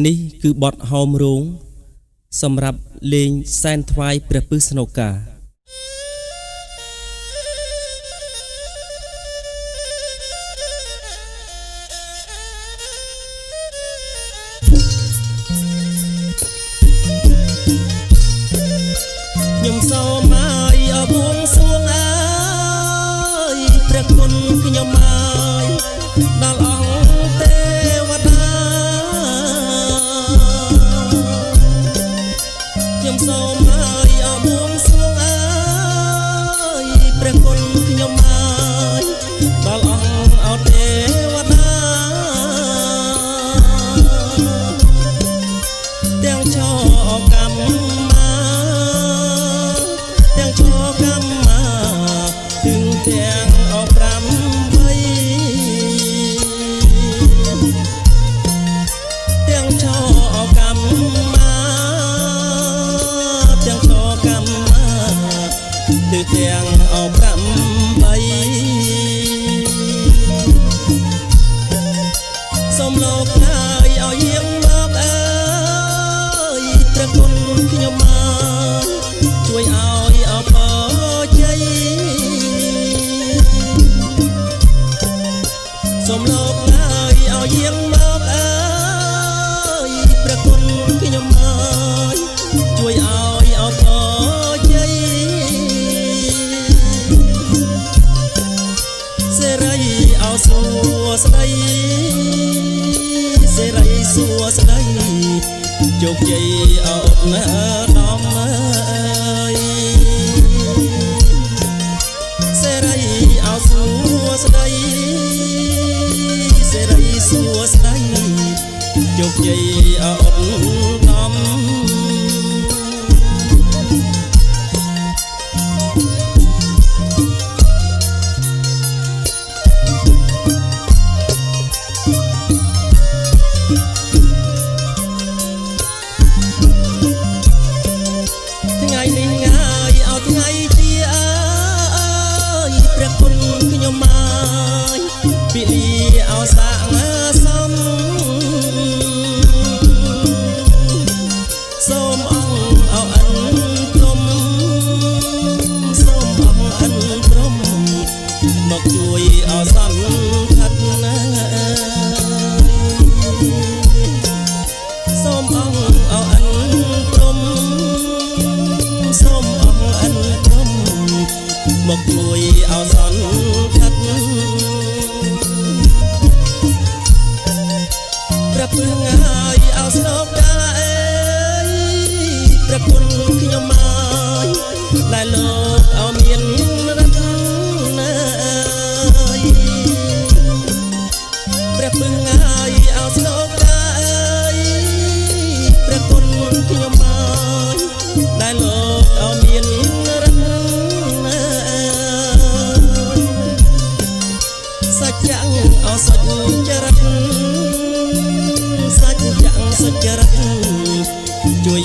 នេះគឺបទហោមរោងសម្រាប់លេងសែនថ្វាយព្រះពឹសស្នូកាខ្ញុំសូមឲ្យអបួងសួងអើយព្រះគុណខ្ញុំឲ្យដល់អង្គទេវតាខ្ញុំសូមឲ្យអបួងសួងអើយព្រះគុណខ្ញុំឲ្យដល់អង្គអត់ទេវតាទាំងចោកម្មទាំងឈរកម្មមាถึงទាំងអស់8ទាំងឈរកម្មមាទាំងឈរកម្មមាถึงទាំងអស់8សូមលោកហើយឲ្យយាងមកអើយព្រះគុណខ្ញុំមកជួយឲ្យអបជ័យសូមលោកហើយឲ្យយាងមកអើយព្រះគុណខ្ញុំមកជួយឲ្យអបជ័យសេរីអោសួស្ដីសេរីសួស្ដីជោគជ័យអត់ណាដំអើយសេរីអោសួស្ដីសេរីសួស្ដីជោគជ័យអត់ដំថ្ងៃនេះហើយអត់ថ្ងៃជាអើយព្រះគុណខ្ញុំមកពីលីអោសាងសំសូមអង្គអោអិនព្រមសូមអង្គអិនព្រមមកជួយអោសំខាត់ណាសូមអង្គអោអិនព្រមសូមអង្គអិនព្រមមកជួយអោសនខាត់ព្រះពឹងហើយអោស្នូកាអេព្រះគុណខ្ញុំមកដែលលោកអោមានរតនាព្រះពឹងហើយអោស្នូកាអេព្រះគុណខ្ញុំមកដែលលោកអោមានរតនាសច្ចៈអោសច្ចរិតសច្ចៈសច្ចរិតជួយ